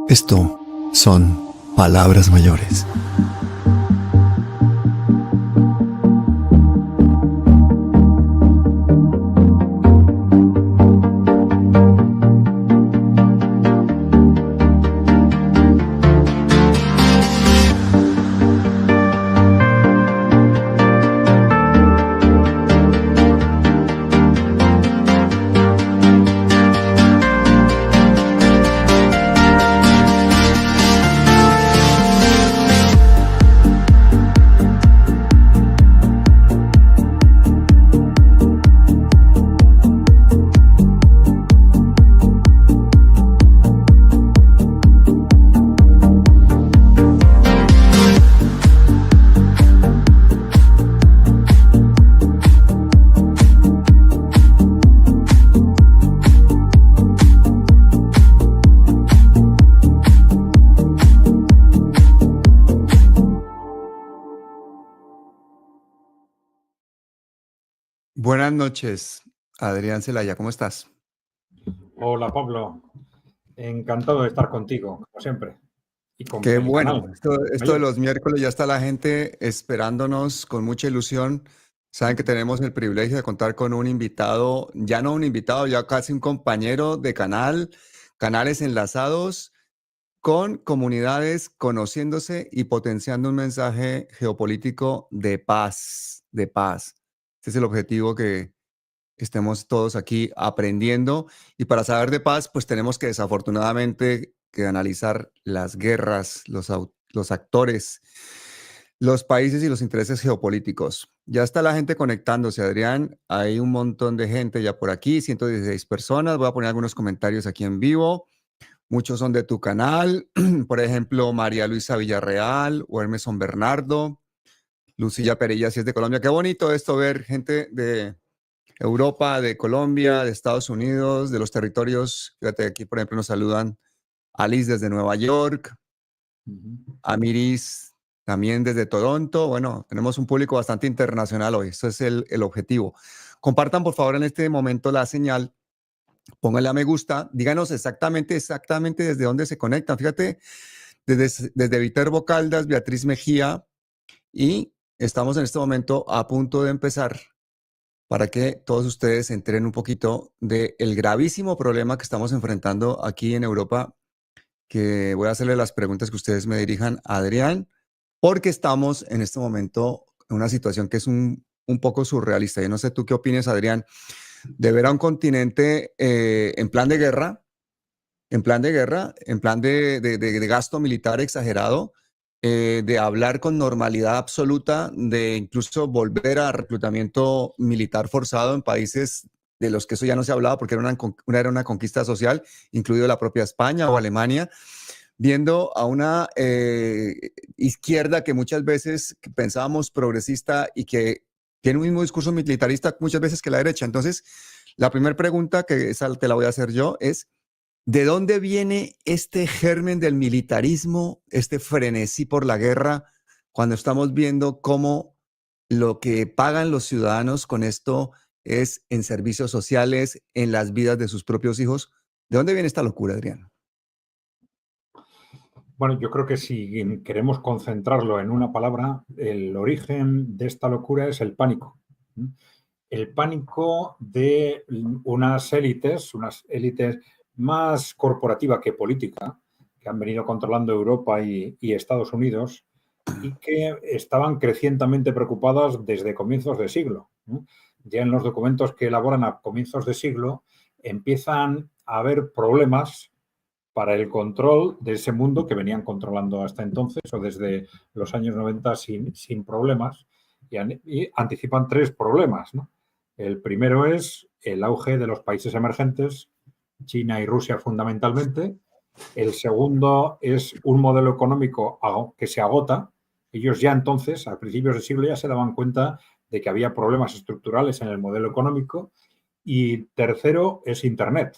Esto son palabras mayores. Buenas noches, Adrián Celaya, ¿cómo estás? Hola Pablo, encantado de estar contigo, como siempre, y con Qué el bueno, canal esto de mayor. los miércoles ya está la gente esperándonos con mucha ilusión. Saben que tenemos el privilegio de contar con un invitado, ya no un invitado, ya casi un compañero de canal, canales enlazados con comunidades conociéndose y potenciando un mensaje geopolítico de paz, de paz. Ese es el objetivo, que estemos todos aquí aprendiendo, y para saber de paz, pues tenemos que desafortunadamente que analizar las guerras, los actores, los países y los intereses geopolíticos. Ya está la gente conectándose, Adrián. Hay un montón de gente ya por aquí, 116 personas. Voy a poner algunos comentarios aquí en vivo. Muchos son de tu canal, por ejemplo, María Luisa Villarreal o Hermeson Bernardo. Lucilla Perilla, si es de Colombia. Qué bonito esto, ver gente de Europa, de Colombia, de Estados Unidos, de los territorios. Fíjate, aquí, por ejemplo, nos saludan Alice desde Nueva York, Amiris también desde Toronto. Bueno, tenemos un público bastante internacional hoy. Eso es el objetivo. Compartan, por favor, en este momento la señal. Pónganle a me gusta. Díganos exactamente desde dónde se conectan. Fíjate, desde Viterbo Caldas, Beatriz Mejía, y estamos en este momento a punto de empezar, para que todos ustedes se enteren un poquito del gravísimo problema que estamos enfrentando aquí en Europa, que voy a hacerle las preguntas que ustedes me dirijan a Adrián, porque estamos en este momento en una situación que es un poco surrealista. Yo no sé tú qué opinas, Adrián, de ver a un continente en plan de guerra, en plan de gasto militar exagerado, de hablar con normalidad absoluta, de incluso volver a reclutamiento militar forzado en países de los que eso ya no se hablaba, porque era una conquista social, incluido la propia España o Alemania, viendo a una izquierda que muchas veces pensábamos progresista y que tiene un mismo discurso militarista muchas veces que la derecha. Entonces, la primera pregunta, que esa te la voy a hacer yo, es: ¿de dónde viene este germen del militarismo, este frenesí por la guerra, cuando estamos viendo cómo lo que pagan los ciudadanos con esto es en servicios sociales, en las vidas de sus propios hijos? ¿De dónde viene esta locura, Adrián? Bueno, yo creo que si queremos concentrarlo en una palabra, el origen de esta locura es el pánico. El pánico de unas élites más corporativa que política, que han venido controlando Europa y Estados Unidos, y que estaban crecientemente preocupadas desde comienzos de siglo. Ya en los documentos que elaboran a comienzos de siglo empiezan a haber problemas para el control de ese mundo que venían controlando hasta entonces o desde los años 90 sin problemas, y anticipan tres problemas, ¿no? El primero es el auge de los países emergentes, China y Rusia fundamentalmente. El segundo es un modelo económico que se agota. Ellos ya entonces, a principios del siglo, ya se daban cuenta de que había problemas estructurales en el modelo económico. Y tercero es Internet.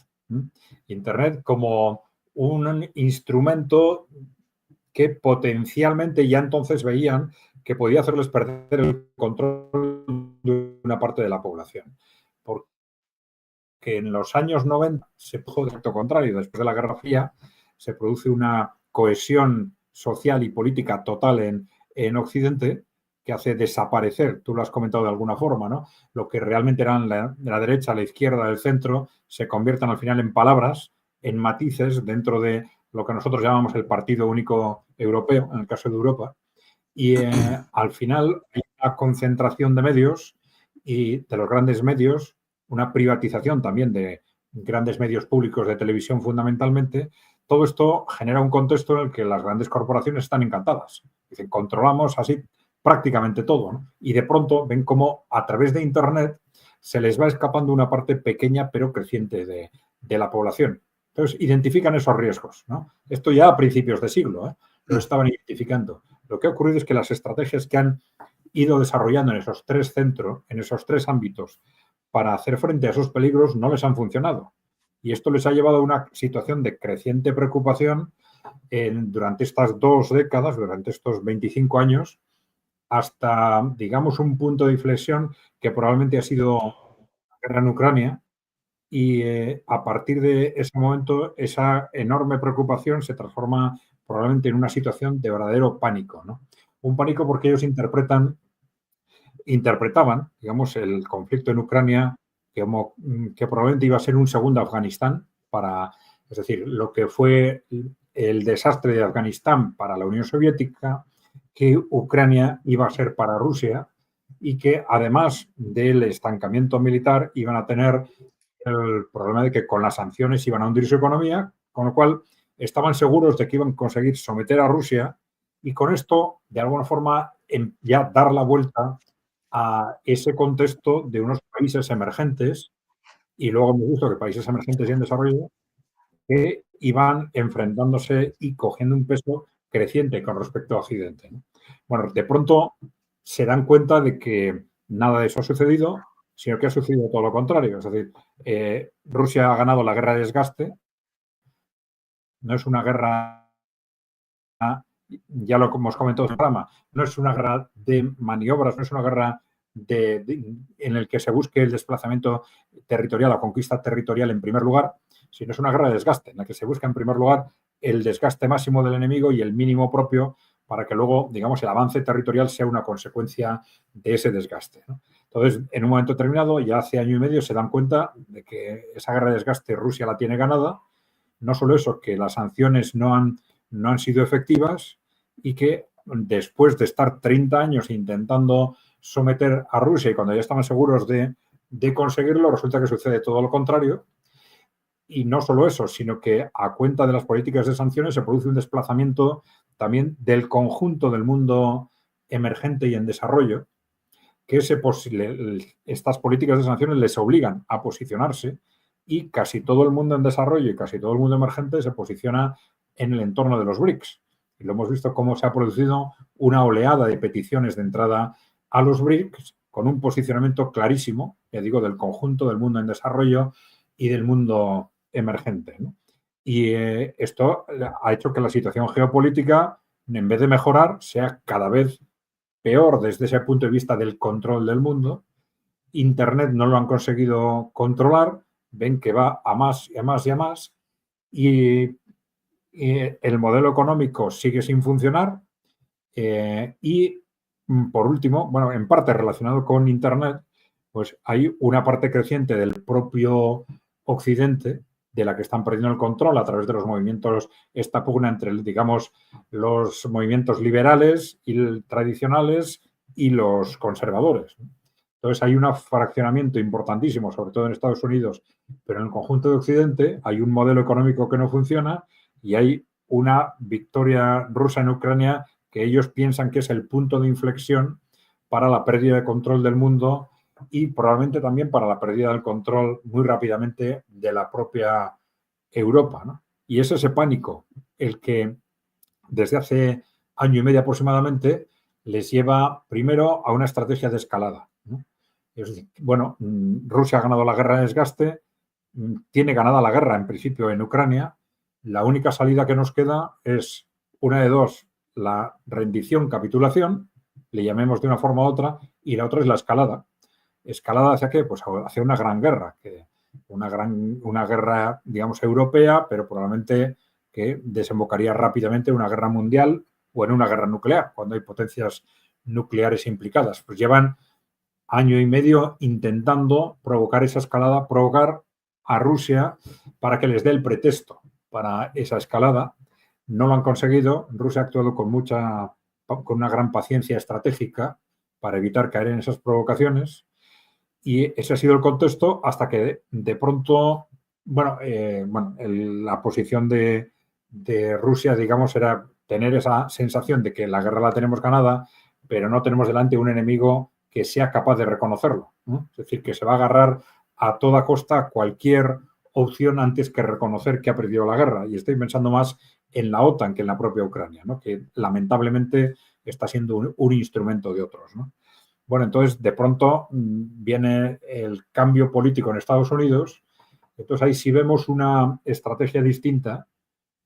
Internet como un instrumento que potencialmente ya entonces veían que podía hacerles perder el control de una parte de la población. Porque en los años 90 se produjo el efecto contrario. Después de la Guerra Fría, se produce una cohesión social y política total en Occidente, que hace desaparecer, tú lo has comentado de alguna forma, ¿no? Lo que realmente eran la derecha, la izquierda, el centro, se conviertan al final en palabras, en matices dentro de lo que nosotros llamamos el Partido Único Europeo, en el caso de Europa. Y al final hay una concentración de medios y de los grandes medios, una privatización también de grandes medios públicos de televisión fundamentalmente. Todo esto genera un contexto en el que las grandes corporaciones están encantadas. Dicen, controlamos así prácticamente todo, ¿no? Y de pronto ven cómo a través de Internet se les va escapando una parte pequeña pero creciente de la población. Entonces, identifican esos riesgos, ¿no? Esto ya a principios de siglo, lo estaban identificando. Lo que ha ocurrido es que las estrategias que han ido desarrollando en esos tres centros, en esos tres ámbitos, para hacer frente a esos peligros no les han funcionado. Y esto les ha llevado a una situación de creciente preocupación durante estas 2 décadas, durante estos 25 años, hasta, digamos, un punto de inflexión que probablemente ha sido la guerra en Ucrania. Y a partir de ese momento, esa enorme preocupación se transforma probablemente en una situación de verdadero pánico, ¿no? Un pánico porque ellos interpretaban, digamos, el conflicto en Ucrania como que probablemente iba a ser un segundo Afganistán es decir, lo que fue el desastre de Afganistán para la Unión Soviética, que Ucrania iba a ser para Rusia y que además del estancamiento militar iban a tener el problema de que con las sanciones iban a hundir su economía, con lo cual estaban seguros de que iban a conseguir someter a Rusia y con esto, de alguna forma, ya dar la vuelta a ese contexto de unos países emergentes, y luego hemos visto que países emergentes y en desarrollo que iban enfrentándose y cogiendo un peso creciente con respecto a Occidente, ¿no? Bueno, de pronto se dan cuenta de que nada de eso ha sucedido, sino que ha sucedido todo lo contrario. Es decir, Rusia ha ganado la guerra de desgaste, no es una guerra, ya lo hemos comentado en el programa, no es una guerra de maniobras, no es una guerra en el que se busque el desplazamiento territorial, la conquista territorial en primer lugar, sino es una guerra de desgaste, en la que se busca en primer lugar el desgaste máximo del enemigo y el mínimo propio para que luego, digamos, el avance territorial sea una consecuencia de ese desgaste, ¿no? Entonces, en un momento determinado, ya hace año y medio, se dan cuenta de que esa guerra de desgaste Rusia la tiene ganada. No solo eso, que las sanciones no han sido efectivas y que después de estar 30 años intentando someter a Rusia y cuando ya estaban seguros de conseguirlo, resulta que sucede todo lo contrario. Y no solo eso, sino que a cuenta de las políticas de sanciones se produce un desplazamiento también del conjunto del mundo emergente y en desarrollo, que estas políticas de sanciones les obligan a posicionarse y casi todo el mundo en desarrollo y casi todo el mundo emergente se posiciona en el entorno de los BRICS. Y lo hemos visto cómo se ha producido una oleada de peticiones de entrada a los BRICS con un posicionamiento clarísimo, ya digo, del conjunto del mundo en desarrollo y del mundo emergente, ¿no? Y esto ha hecho que la situación geopolítica, en vez de mejorar, sea cada vez peor desde ese punto de vista del control del mundo. Internet no lo han conseguido controlar, ven que va a más y a más y a más, y el modelo económico sigue sin funcionar. Y por último, bueno, en parte relacionado con Internet, pues hay una parte creciente del propio Occidente de la que están perdiendo el control a través de los movimientos, esta pugna entre, digamos, los movimientos liberales y tradicionales y los conservadores. Entonces hay un fraccionamiento importantísimo, sobre todo en Estados Unidos, pero en el conjunto de Occidente hay un modelo económico que no funciona y hay una victoria rusa en Ucrania que ellos piensan que es el punto de inflexión para la pérdida de control del mundo y probablemente también para la pérdida del control muy rápidamente de la propia Europa, ¿no? Y es ese pánico el que desde hace año y medio aproximadamente les lleva primero a una estrategia de escalada, ¿no? Es decir, bueno, Rusia ha ganado la guerra de desgaste, tiene ganada la guerra en principio en Ucrania, la única salida que nos queda es una de dos, la rendición, capitulación, le llamemos de una forma u otra, y la otra es la escalada. ¿Escalada hacia qué? Pues hacia una gran guerra, una guerra, digamos, europea, pero probablemente que desembocaría rápidamente en una guerra mundial o en una guerra nuclear, cuando hay potencias nucleares implicadas. Pues llevan año y medio intentando provocar esa escalada, provocar a Rusia para que les dé el pretexto para esa escalada. No lo han conseguido. Rusia ha actuado con una gran paciencia estratégica para evitar caer en esas provocaciones, y ese ha sido el contexto hasta que de pronto, la posición de Rusia, digamos, era tener esa sensación de que la guerra la tenemos ganada, pero no tenemos delante un enemigo que sea capaz de reconocerlo, ¿no? Es decir, que se va a agarrar a toda costa a cualquier opción antes que reconocer que ha perdido la guerra. Y estoy pensando más en la OTAN que en la propia Ucrania, ¿no? Que lamentablemente está siendo un instrumento de otros, ¿no? Bueno, entonces de pronto viene el cambio político en Estados Unidos. Entonces ahí sí vemos una estrategia distinta,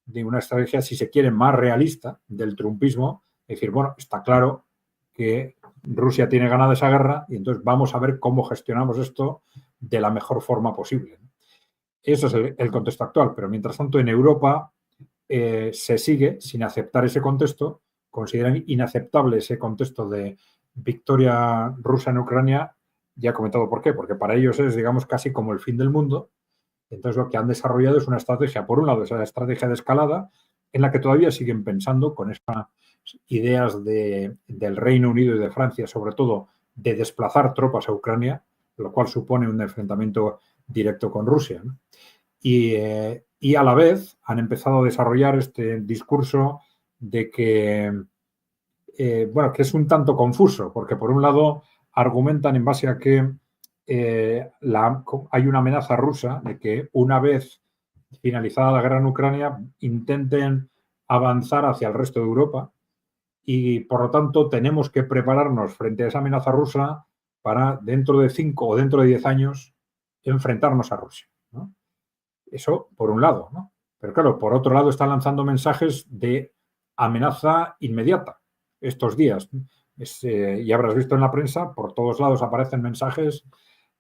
de una estrategia, si se quiere, más realista del trumpismo. Es decir, bueno, está claro que Rusia tiene ganada esa guerra y entonces vamos a ver cómo gestionamos esto de la mejor forma posible. Eso es el contexto actual, pero mientras tanto en Europa se sigue sin aceptar ese contexto, consideran inaceptable ese contexto de victoria rusa en Ucrania. Ya he comentado por qué, porque para ellos es, digamos, casi como el fin del mundo. Entonces lo que han desarrollado es una estrategia, por un lado, esa estrategia de escalada, en la que todavía siguen pensando con esas ideas del Reino Unido y de Francia, sobre todo, de desplazar tropas a Ucrania, lo cual supone un enfrentamiento directo con Rusia, ¿no? Y a la vez han empezado a desarrollar este discurso de que, que es un tanto confuso, porque por un lado argumentan en base a que hay una amenaza rusa de que una vez finalizada la guerra en Ucrania intenten avanzar hacia el resto de Europa, y por lo tanto tenemos que prepararnos frente a esa amenaza rusa para dentro de 5 o dentro de 10 años enfrentarnos a Rusia, ¿no? Eso por un lado, ¿no? Pero claro, por otro lado están lanzando mensajes de amenaza inmediata estos días. Ya habrás visto en la prensa, por todos lados aparecen mensajes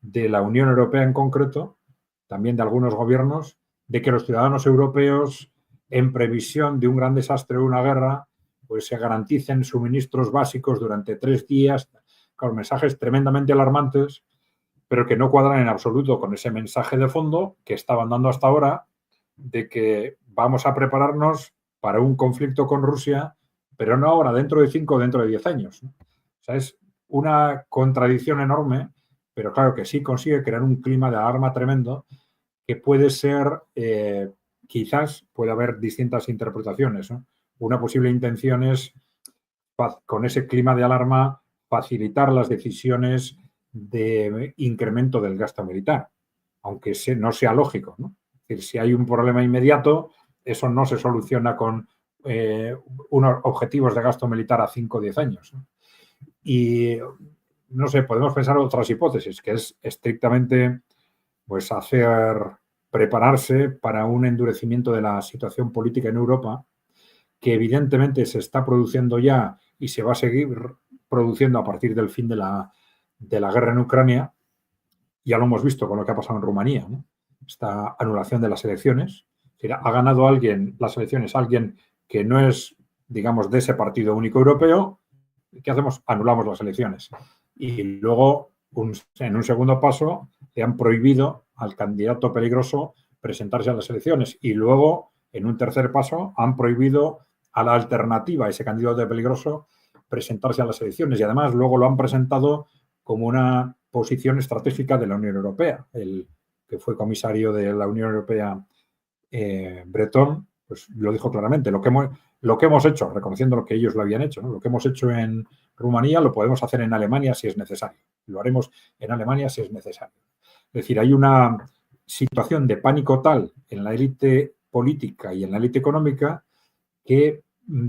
de la Unión Europea en concreto, también de algunos gobiernos, de que los ciudadanos europeos, en previsión de un gran desastre o una guerra, pues se garanticen suministros básicos durante 3 días. Claro, mensajes tremendamente alarmantes, pero que no cuadran en absoluto con ese mensaje de fondo que estaban dando hasta ahora de que vamos a prepararnos para un conflicto con Rusia, pero no ahora, dentro de 5 o dentro de 10 años, ¿no? O sea, es una contradicción enorme, pero claro que sí consigue crear un clima de alarma tremendo que puede ser, quizás puede haber distintas interpretaciones, ¿no? Una posible intención es, con ese clima de alarma, facilitar las decisiones de incremento del gasto militar, aunque no sea lógico, ¿no? Es decir, si hay un problema inmediato, eso no se soluciona con unos objetivos de gasto militar a 5 o 10 años, ¿no? Y no sé, podemos pensar otras hipótesis, que es estrictamente pues prepararse para un endurecimiento de la situación política en Europa, que evidentemente se está produciendo ya y se va a seguir produciendo a partir del fin de la guerra en Ucrania. Ya lo hemos visto con lo que ha pasado en Rumanía, ¿no? Esta anulación de las elecciones. Ha ganado las elecciones alguien que no es, digamos, de ese partido único europeo. ¿Qué hacemos? Anulamos las elecciones. Y luego, en un segundo paso, le han prohibido al candidato peligroso presentarse a las elecciones. Y luego, en un tercer paso, han prohibido a la alternativa, a ese candidato peligroso, presentarse a las elecciones. Y además, luego lo han presentado como una posición estratégica de la Unión Europea. El que fue comisario de la Unión Europea, Breton, pues lo dijo claramente. Lo que hemos hecho, reconociendo lo que ellos lo habían hecho, ¿no? Lo que hemos hecho en Rumanía lo podemos hacer en Alemania si es necesario. Lo haremos en Alemania si es necesario. Es decir, hay una situación de pánico tal en la élite política y en la élite económica que,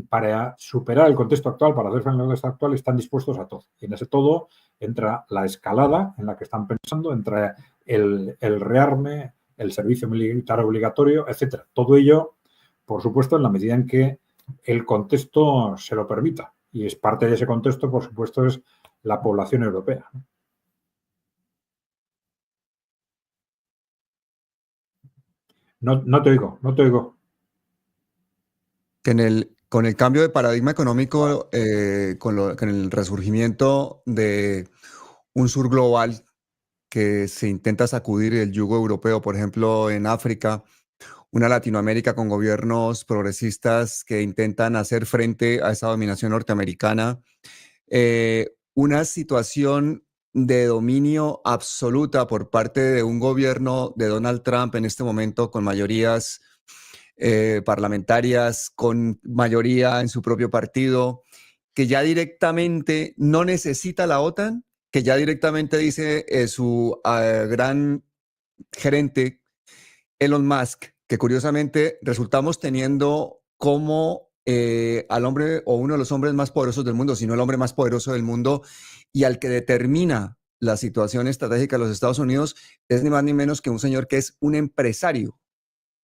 para superar el contexto actual, para hacer frente al contexto actual, están dispuestos a todo. Y en ese todo entra la escalada en la que están pensando, entra el rearme, el servicio militar obligatorio, etcétera. Todo ello, por supuesto, en la medida en que el contexto se lo permita. Y es parte de ese contexto, por supuesto, es la población europea. No te oigo, no te oigo. con el cambio de paradigma económico, con el resurgimiento de un sur global que se intenta sacudir el yugo europeo, por ejemplo, en África, una Latinoamérica con gobiernos progresistas que intentan hacer frente a esa dominación norteamericana, una situación de dominio absoluta por parte de un gobierno de Donald Trump en este momento con mayorías parlamentarias, con mayoría en su propio partido, que ya directamente no necesita la OTAN, que ya directamente dice su gran gerente, Elon Musk, que curiosamente resultamos teniendo como al hombre o uno de los hombres más poderosos del mundo, sino el hombre más poderoso del mundo y al que determina la situación estratégica de los Estados Unidos, es ni más ni menos que un señor que es un empresario,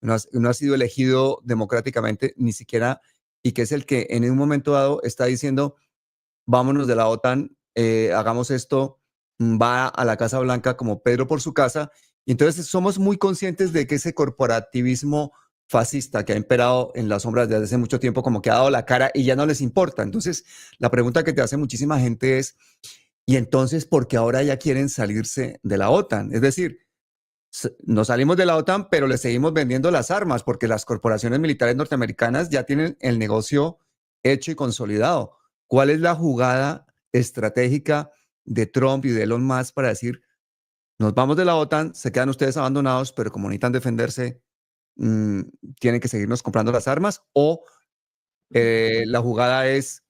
no ha sido elegido democráticamente ni siquiera, y que es el que en un momento dado está diciendo, vámonos de la OTAN, hagamos esto, va a la Casa Blanca como Pedro por su casa. Y entonces somos muy conscientes de que ese corporativismo fascista que ha imperado en las sombras desde hace mucho tiempo, como que ha dado la cara y ya no les importa. Entonces, la pregunta que te hace muchísima gente es, ¿y entonces por qué ahora ya quieren salirse de la OTAN? Es decir, nos salimos de la OTAN, pero le seguimos vendiendo las armas porque las corporaciones militares norteamericanas ya tienen el negocio hecho y consolidado. ¿Cuál es la jugada estratégica de Trump y de Elon Musk para decir, nos vamos de la OTAN, se quedan ustedes abandonados, pero como necesitan defenderse, mmm, tienen que seguirnos comprando las armas? ¿O la jugada es,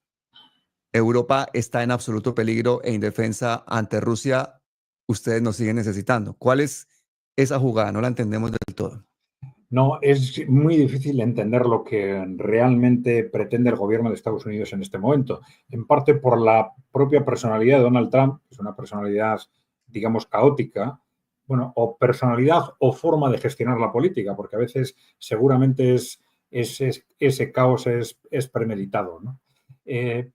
Europa está en absoluto peligro e indefensa ante Rusia, ustedes nos siguen necesitando? ¿Cuál es esa jugada? No la entendemos del todo. No, es muy difícil entender lo que realmente pretende el gobierno de Estados Unidos en este momento, en parte por la propia personalidad de Donald Trump, que es una personalidad, digamos, caótica, bueno, o personalidad o forma de gestionar la política, porque a veces seguramente ese caos es premeditado, ¿no?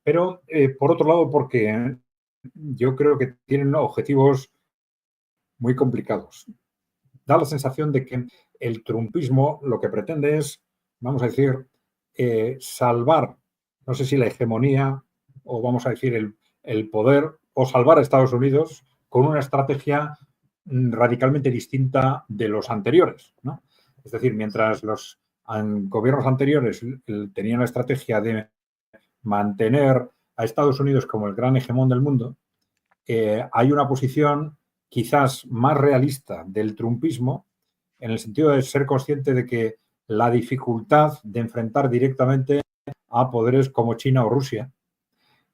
Pero, por otro lado, porque yo creo que tienen objetivos muy complicados. Da la sensación de que el trumpismo lo que pretende es, vamos a decir, salvar, no sé si la hegemonía o vamos a decir el poder, o salvar a Estados Unidos con una estrategia radicalmente distinta de los anteriores, ¿no? Es decir, mientras los gobiernos anteriores tenían la estrategia de mantener a Estados Unidos como el gran hegemón del mundo, hay una posición quizás más realista del trumpismo, en el sentido de ser consciente de que la dificultad de enfrentar directamente a poderes como China o Rusia,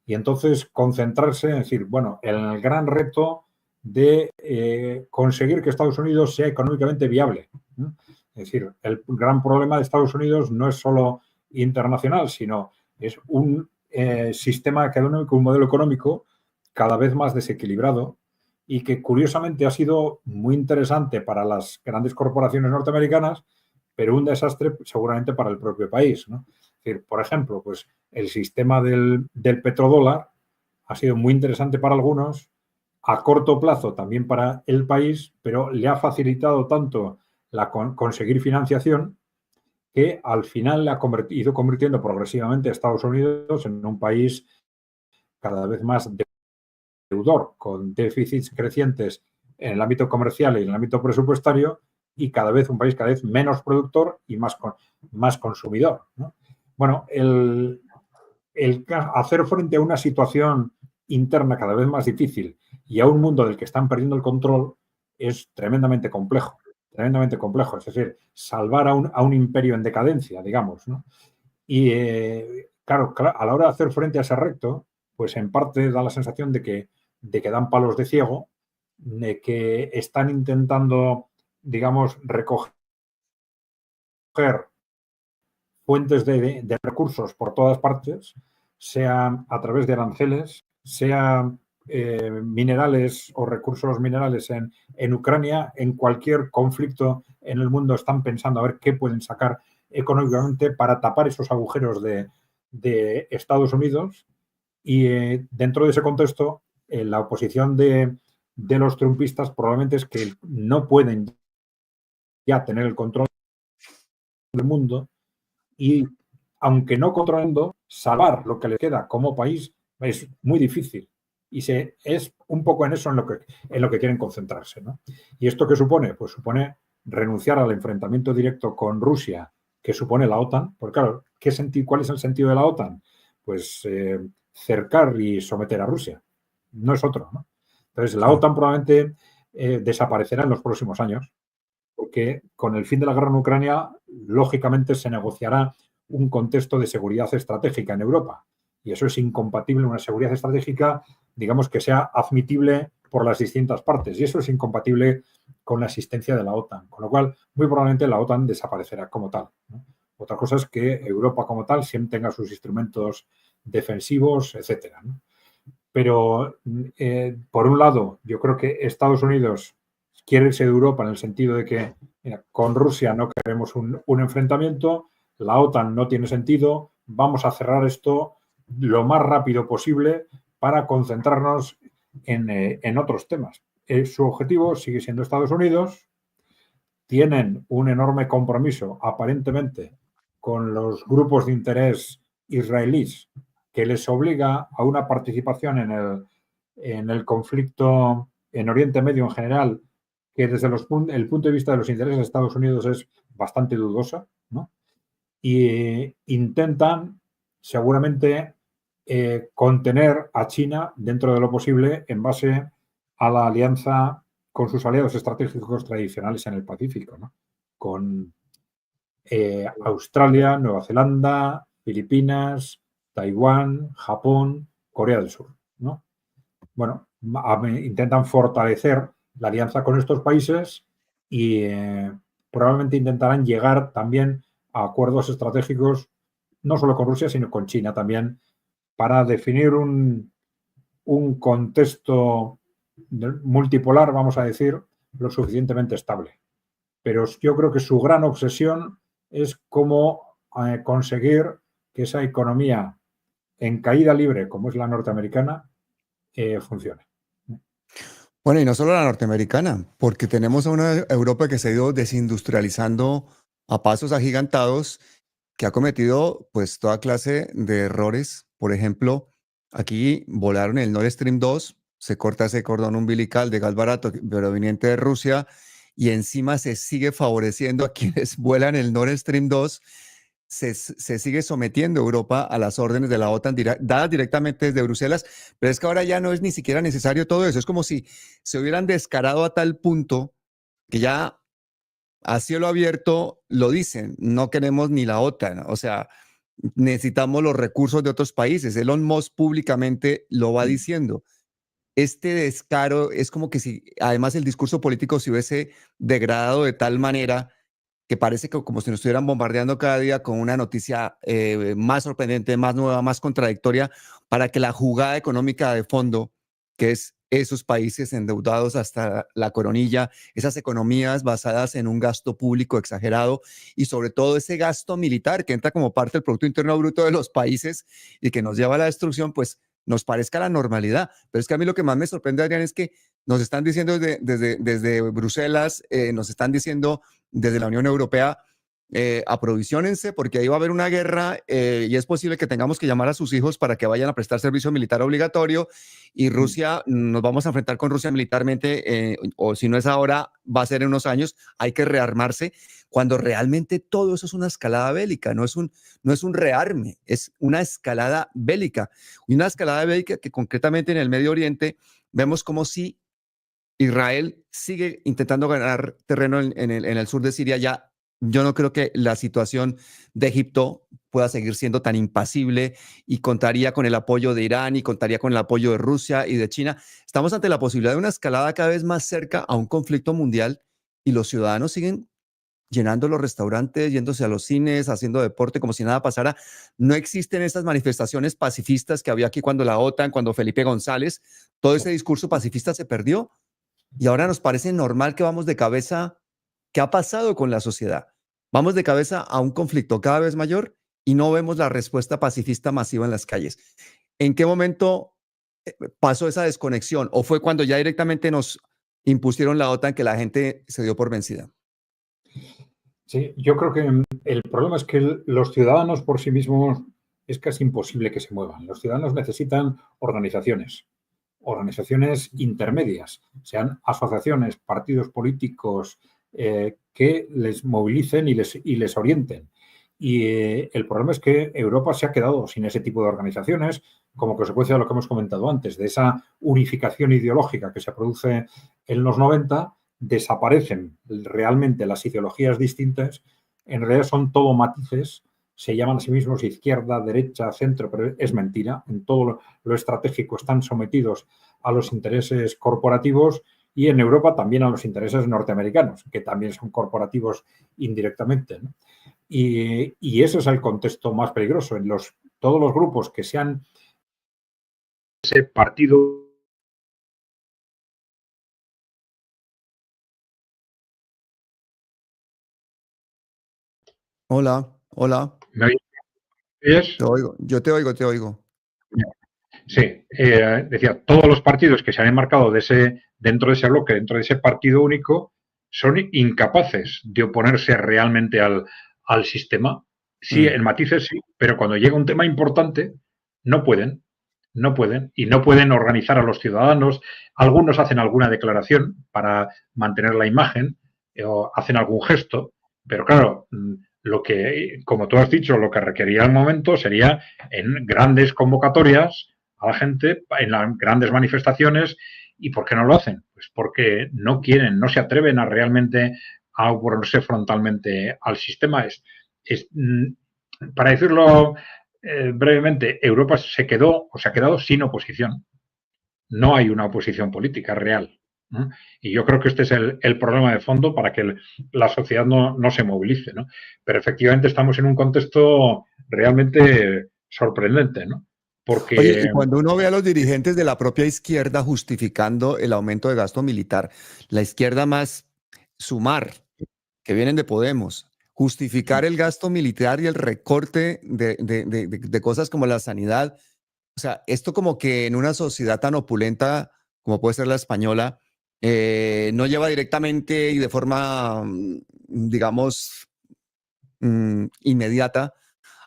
y entonces concentrarse en decir, bueno, el gran reto de conseguir que Estados Unidos sea económicamente viable, ¿no? Es decir, el gran problema de Estados Unidos no es solo internacional, sino es un sistema económico, un modelo económico cada vez más desequilibrado y que curiosamente ha sido muy interesante para las grandes corporaciones norteamericanas, pero un desastre seguramente para el propio país, ¿no? Es decir, por ejemplo, pues el sistema del petrodólar ha sido muy interesante para algunos, a corto plazo también para el país, pero le ha facilitado tanto conseguir financiación que al final le ha ido convirtiendo progresivamente a Estados Unidos en un país cada vez más deudor, con déficits crecientes en el ámbito comercial y en el ámbito presupuestario, y cada vez un país cada vez menos productor y más consumidor, ¿no? Bueno, hacer frente a una situación interna cada vez más difícil y a un mundo del que están perdiendo el control es tremendamente complejo, tremendamente complejo. Es decir, salvar a un imperio en decadencia, digamos, ¿no? Y claro, a la hora de hacer frente a ese reto, pues en parte da la sensación de que dan palos de ciego, de que están intentando, digamos, recoger fuentes de recursos por todas partes, sea a través de aranceles, sea minerales o recursos minerales en Ucrania, en cualquier conflicto en el mundo están pensando a ver qué pueden sacar económicamente para tapar esos agujeros de Estados Unidos. Y dentro de ese contexto, la oposición de los trumpistas probablemente es que no pueden ya tener el control del mundo y aunque no controlando, salvar lo que le queda como país es muy difícil. Y es un poco en eso en lo que quieren concentrarse, ¿no? ¿Y esto qué supone? Pues supone renunciar al enfrentamiento directo con Rusia, que supone la OTAN. Porque claro, ¿cuál es el sentido de la OTAN? Pues cercar y someter a Rusia. No es otro, ¿no? Entonces, la OTAN probablemente desaparecerá en los próximos años, porque con el fin de la guerra en Ucrania, lógicamente se negociará un contexto de seguridad estratégica en Europa. Y eso es incompatible, una seguridad estratégica, digamos, que sea admitible por las distintas partes. Y eso es incompatible con la existencia de la OTAN. Con lo cual, muy probablemente la OTAN desaparecerá como tal, ¿no? Otra cosa es que Europa como tal siempre tenga sus instrumentos defensivos, etcétera, ¿no? Pero, por un lado, yo creo que Estados Unidos quiere irse de Europa en el sentido de que mira, con Rusia no queremos un enfrentamiento, la OTAN no tiene sentido, vamos a cerrar esto lo más rápido posible para concentrarnos en otros temas. Su objetivo sigue siendo Estados Unidos, tienen un enorme compromiso aparentemente con los grupos de interés israelíes que les obliga a una participación en el conflicto en Oriente Medio en general, que desde el punto de vista de los intereses de Estados Unidos es bastante dudosa, ¿no? Y intentan seguramente contener a China dentro de lo posible en base a la alianza con sus aliados estratégicos tradicionales en el Pacífico, ¿no? Con Australia, Nueva Zelanda, Filipinas, Taiwán, Japón, Corea del Sur, ¿no? Bueno, intentan fortalecer la alianza con estos países y probablemente intentarán llegar también a acuerdos estratégicos, no solo con Rusia, sino con China también, para definir un contexto multipolar, vamos a decir, lo suficientemente estable. Pero yo creo que su gran obsesión es cómo conseguir que esa economía en caída libre, como es la norteamericana, funcione. Bueno, y no solo la norteamericana, porque tenemos a una Europa que se ha ido desindustrializando a pasos agigantados, que ha cometido pues toda clase de errores. Por ejemplo, aquí volaron el Nord Stream 2, se corta ese cordón umbilical de gas barato proveniente de Rusia y encima se sigue favoreciendo a quienes vuelan el Nord Stream 2. Se sigue sometiendo Europa a las órdenes de la OTAN dadas directamente desde Bruselas, pero es que ahora ya no es ni siquiera necesario todo eso. Es como si se hubieran descarado a tal punto que ya a cielo abierto lo dicen, no queremos ni la OTAN, o sea, necesitamos los recursos de otros países. Elon Musk públicamente lo va diciendo. Este descaro es como que si además el discurso político se hubiese degradado de tal manera que parece que como si nos estuvieran bombardeando cada día con una noticia más sorprendente, más nueva, más contradictoria, para que la jugada económica de fondo, que es esos países endeudados hasta la coronilla, esas economías basadas en un gasto público exagerado y sobre todo ese gasto militar que entra como parte del Producto Interno Bruto de los países y que nos lleva a la destrucción, pues nos parezca la normalidad. Pero es que a mí lo que más me sorprende, Adrián, es que nos están diciendo desde Bruselas, nos están diciendo desde la Unión Europea, aprovisionense porque ahí va a haber una guerra y es posible que tengamos que llamar a sus hijos para que vayan a prestar servicio militar obligatorio y Rusia, nos vamos a enfrentar con Rusia militarmente o si no es ahora, va a ser en unos años, hay que rearmarse cuando realmente todo eso es una escalada bélica, no es un rearme, es una escalada bélica. Y una escalada bélica que concretamente en el Medio Oriente vemos como si Israel sigue intentando ganar terreno en el sur de Siria. Ya yo no creo que la situación de Egipto pueda seguir siendo tan impasible y contaría con el apoyo de Irán y contaría con el apoyo de Rusia y de China. Estamos ante la posibilidad de una escalada cada vez más cerca a un conflicto mundial y los ciudadanos siguen llenando los restaurantes, yéndose a los cines, haciendo deporte como si nada pasara. No existen esas manifestaciones pacifistas que había aquí cuando la OTAN, cuando Felipe González, todo ese discurso pacifista se perdió. Y ahora nos parece normal que vamos de cabeza. ¿Qué ha pasado con la sociedad? Vamos de cabeza a un conflicto cada vez mayor y no vemos la respuesta pacifista masiva en las calles. ¿En qué momento pasó esa desconexión? ¿O fue cuando ya directamente nos impusieron la OTAN que la gente se dio por vencida? Sí, yo creo que el problema es que los ciudadanos por sí mismos es casi imposible que se muevan. Los ciudadanos necesitan organizaciones intermedias, sean asociaciones, partidos políticos, que les movilicen y les orienten. Y el problema es que Europa se ha quedado sin ese tipo de organizaciones como consecuencia de lo que hemos comentado antes, de esa unificación ideológica que se produce en los 90, desaparecen realmente las ideologías distintas, en realidad son todo matices, se llaman a sí mismos izquierda, derecha, centro, pero es mentira, en todo lo estratégico están sometidos a los intereses corporativos y en Europa también a los intereses norteamericanos, que también son corporativos indirectamente, ¿no? Y ese es el contexto más peligroso. En todos los grupos que sean ese partido. Hola, hola, ¿Me oyes? te oigo, yo te oigo, te oigo. Sí, decía, todos los partidos que se han enmarcado dentro de ese bloque, dentro de ese partido único, son incapaces de oponerse realmente al sistema. Sí, Mm. en matices sí, pero cuando llega un tema importante, no pueden, no pueden, y no pueden organizar a los ciudadanos. Algunos hacen alguna declaración para mantener la imagen, o hacen algún gesto, pero claro, lo que, como tú has dicho, lo que requería el momento sería en grandes convocatorias a la gente en las grandes manifestaciones. ¿Y por qué no lo hacen? Pues porque no quieren, no se atreven a realmente a oponerse frontalmente al sistema. Para decirlo brevemente, Europa se quedó o se ha quedado sin oposición. No hay una oposición política real, ¿no? Y yo creo que este es el problema de fondo para que la sociedad no se movilice, ¿no? Pero efectivamente estamos en un contexto realmente sorprendente, ¿no? Oye, y Porque cuando uno ve a los dirigentes de la propia izquierda justificando el aumento de gasto militar, la izquierda más Sumar, que vienen de Podemos, justificar el gasto militar y el recorte de cosas como la sanidad, o sea, esto como que en una sociedad tan opulenta como puede ser la española, no lleva directamente y de forma, digamos, inmediata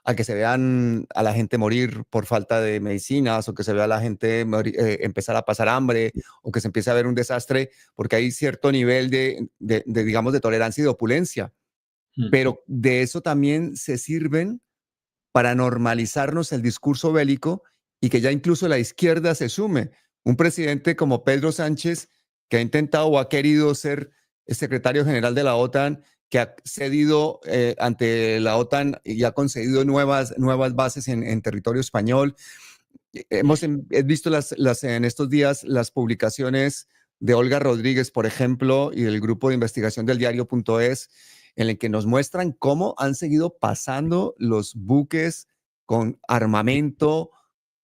a que se vean a la gente morir por falta de medicinas o que se vea a la gente empezar a pasar hambre o que se empiece a ver un desastre porque hay cierto nivel digamos, de tolerancia y de opulencia. Pero de eso también se sirven para normalizarnos el discurso bélico y que ya incluso la izquierda se sume. Un presidente como Pedro Sánchez, que ha intentado o ha querido ser el secretario general de la OTAN, que ha cedido ante la OTAN y ha concedido nuevas bases en territorio español. Hemos visto en estos días las publicaciones de Olga Rodríguez, por ejemplo, y del grupo de investigación del diario.es, en el que nos muestran cómo han seguido pasando los buques con armamento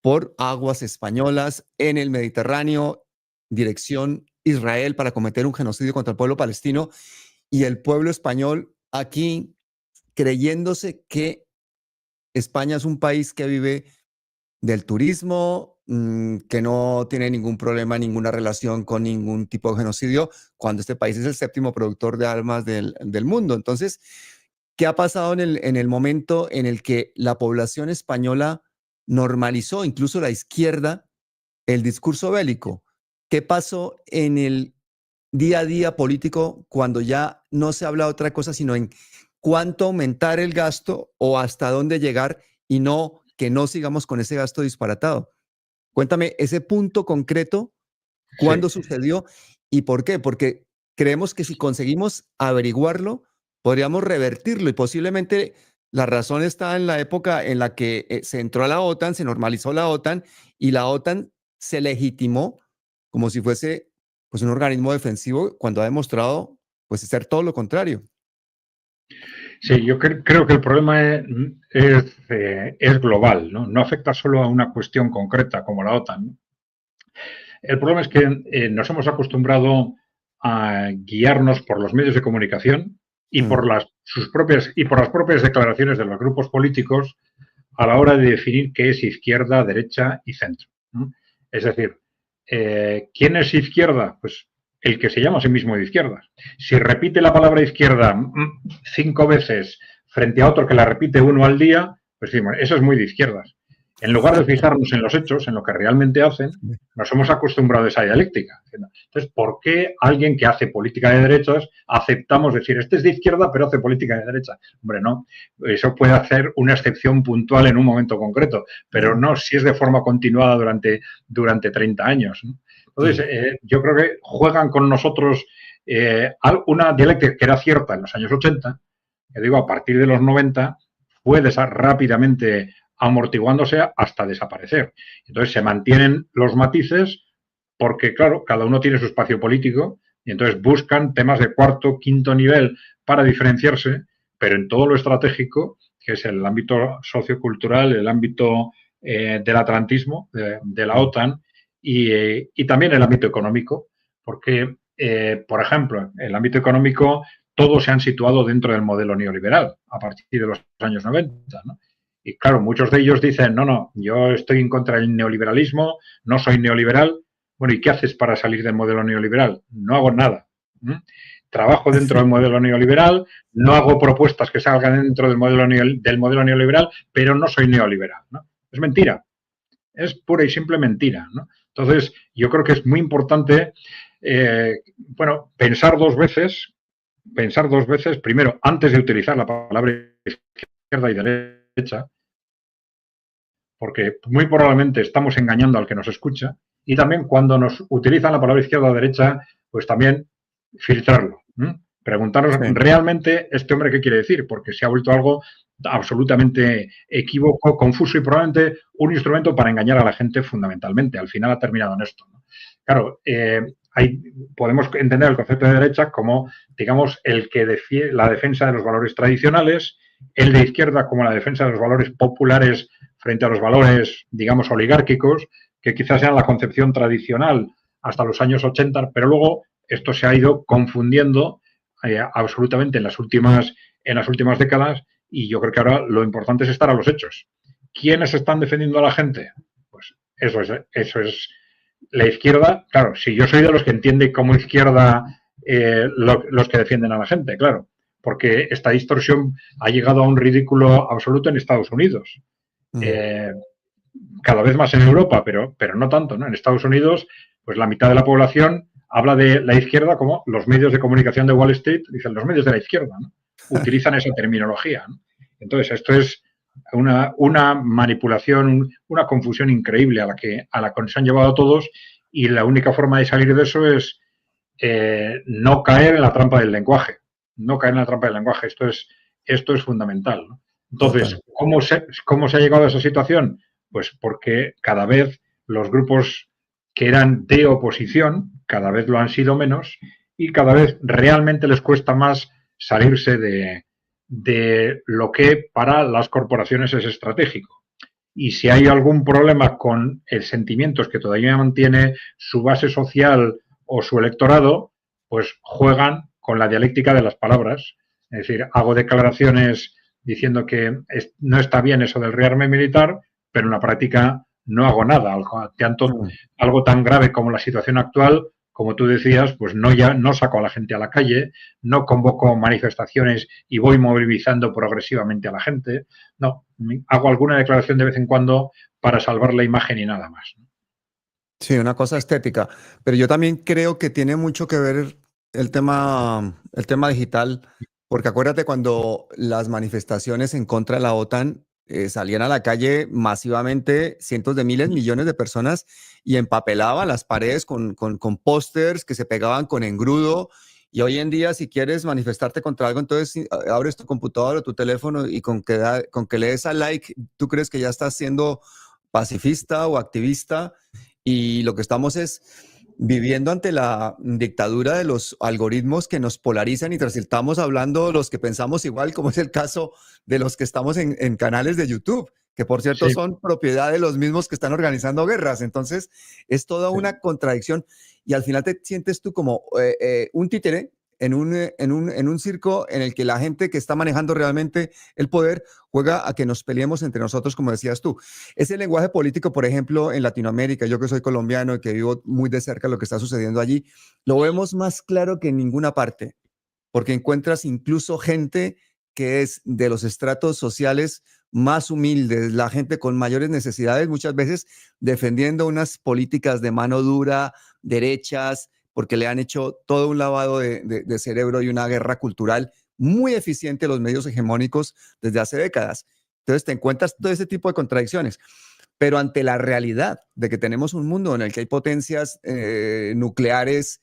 por aguas españolas en el Mediterráneo, dirección Israel, para cometer un genocidio contra el pueblo palestino, y el pueblo español aquí creyéndose que España es un país que vive del turismo, que no tiene ningún problema, ninguna relación con ningún tipo de genocidio, cuando este país es el séptimo productor de armas del mundo. Entonces, ¿qué ha pasado en el momento en el que la población española normalizó, incluso la izquierda, el discurso bélico? ¿Qué pasó en el día a día político cuando ya no se habla de otra cosa, sino en cuánto aumentar el gasto o hasta dónde llegar y no que no sigamos con ese gasto disparatado? Cuéntame ese punto concreto, sí, cuándo sucedió y por qué, porque creemos que si conseguimos averiguarlo, podríamos revertirlo y posiblemente la razón está en la época en la que se entró a la OTAN, se normalizó la OTAN y la OTAN se legitimó como si fuese pues un organismo defensivo cuando ha demostrado pues ser todo lo contrario. sí, yo creo que el problema es global, ¿no? No afecta solo a una cuestión concreta como la OTAN, ¿no? El problema es que nos hemos acostumbrado a guiarnos por los medios de comunicación y Mm. por las propias declaraciones de los grupos políticos a la hora de definir qué es izquierda, derecha y centro, ¿no? Es decir, ¿quién es izquierda? Pues el que se llama a sí mismo de izquierdas. Si repite la palabra izquierda 5 veces frente a otro que la repite 1 al día, pues decimos, eso es muy de izquierdas. En lugar de fijarnos en los hechos, en lo que realmente hacen, nos hemos acostumbrado a esa dialéctica. Entonces, ¿por qué alguien que hace política de derechas aceptamos decir, este es de izquierda, pero hace política de derecha? Hombre, no. Eso puede hacer una excepción puntual en un momento concreto, pero no si es de forma continuada durante 30 años, ¿no? Entonces, yo creo que juegan con nosotros una dialéctica que era cierta en los años 80, que digo, a partir de los 90, fue rápidamente amortiguándose hasta desaparecer. Entonces, se mantienen los matices porque, claro, cada uno tiene su espacio político y entonces buscan temas de cuarto, quinto nivel para diferenciarse, pero en todo lo estratégico, que es el ámbito sociocultural, el ámbito del atlantismo, de la OTAN, y también el ámbito económico, porque, por ejemplo, en el ámbito económico todos se han situado dentro del modelo neoliberal a partir de los años 90, ¿no? Y claro, muchos de ellos dicen, no, yo estoy en contra del neoliberalismo, no soy neoliberal. Bueno, ¿y qué haces para salir del modelo neoliberal? No hago nada. Trabajo dentro del modelo neoliberal, no hago propuestas que salgan dentro del modelo neoliberal, pero no soy neoliberal, ¿no? Es mentira. Es pura y simple mentira, ¿no? Entonces, yo creo que es muy importante, pensar dos veces, primero, antes de utilizar la palabra izquierda y derecha, porque muy probablemente estamos engañando al que nos escucha, y también cuando nos utilizan la palabra izquierda o derecha, pues también filtrarlo. Preguntarnos realmente este hombre qué quiere decir, porque se ha vuelto algo absolutamente equívoco, confuso y probablemente un instrumento para engañar a la gente fundamentalmente. Al final ha terminado en esto, ¿no? Claro, podemos entender el concepto de derecha como, digamos, la defensa de los valores tradicionales, el de izquierda como la defensa de los valores populares frente a los valores, digamos, oligárquicos, que quizás sean la concepción tradicional hasta los años 80, pero luego esto se ha ido confundiendo absolutamente en las últimas décadas, y yo creo que ahora lo importante es estar a los hechos. ¿Quiénes están defendiendo a la gente? Pues eso es la izquierda. Claro, si yo soy de los que entiende como izquierda los que defienden a la gente, claro, porque esta distorsión ha llegado a un ridículo absoluto en Estados Unidos. Cada vez más en Europa, pero no tanto, ¿no? En Estados Unidos, pues la mitad de la población habla de la izquierda como los medios de comunicación de Wall Street, dicen los medios de la izquierda, ¿no? Utilizan esa terminología, ¿no? Entonces, esto es una manipulación, una confusión increíble a la que se han llevado todos, y la única forma de salir de eso es no caer en la trampa del lenguaje. No caer en la trampa del lenguaje. Esto es fundamental, ¿no? Entonces, ¿cómo se ha llegado a esa situación? Pues porque cada vez los grupos que eran de oposición, cada vez lo han sido menos, y cada vez realmente les cuesta más salirse de lo que para las corporaciones es estratégico. Y si hay algún problema con el sentimientos que todavía mantiene su base social o su electorado, pues juegan con la dialéctica de las palabras. Es decir, hago declaraciones diciendo que no está bien eso del rearme militar, pero en la práctica no hago nada. Algo tan grave como la situación actual, como tú decías, pues no saco a la gente a la calle, no convoco manifestaciones y voy movilizando progresivamente a la gente. No, hago alguna declaración de vez en cuando para salvar la imagen y nada más. Sí, una cosa estética. Pero yo también creo que tiene mucho que ver el tema digital, porque acuérdate cuando las manifestaciones en contra de la OTAN salían a la calle masivamente, cientos de miles, millones de personas, y empapelaban las paredes con pósters que se pegaban con engrudo. Y hoy en día, si quieres manifestarte contra algo, entonces abres tu computadora o tu teléfono y con que le des a like, tú crees que ya estás siendo pacifista o activista. Y lo que estamos es viviendo ante la dictadura de los algoritmos que nos polarizan, y tras estamos hablando los que pensamos igual, como es el caso de los que estamos en canales de YouTube, que por cierto son propiedad de los mismos que están organizando guerras. Entonces es toda una contradicción, y al final te sientes tú como un títere en un circo en el que la gente que está manejando realmente el poder juega a que nos peleemos entre nosotros, como decías tú. Ese lenguaje político, por ejemplo, en Latinoamérica, yo que soy colombiano y que vivo muy de cerca lo que está sucediendo allí, lo vemos más claro que en ninguna parte, porque encuentras incluso gente que es de los estratos sociales más humildes, la gente con mayores necesidades, muchas veces defendiendo unas políticas de mano dura, derechas, porque le han hecho todo un lavado de cerebro y una guerra cultural muy eficiente a los medios hegemónicos desde hace décadas. Entonces te encuentras todo ese tipo de contradicciones, pero ante la realidad de que tenemos un mundo en el que hay potencias nucleares,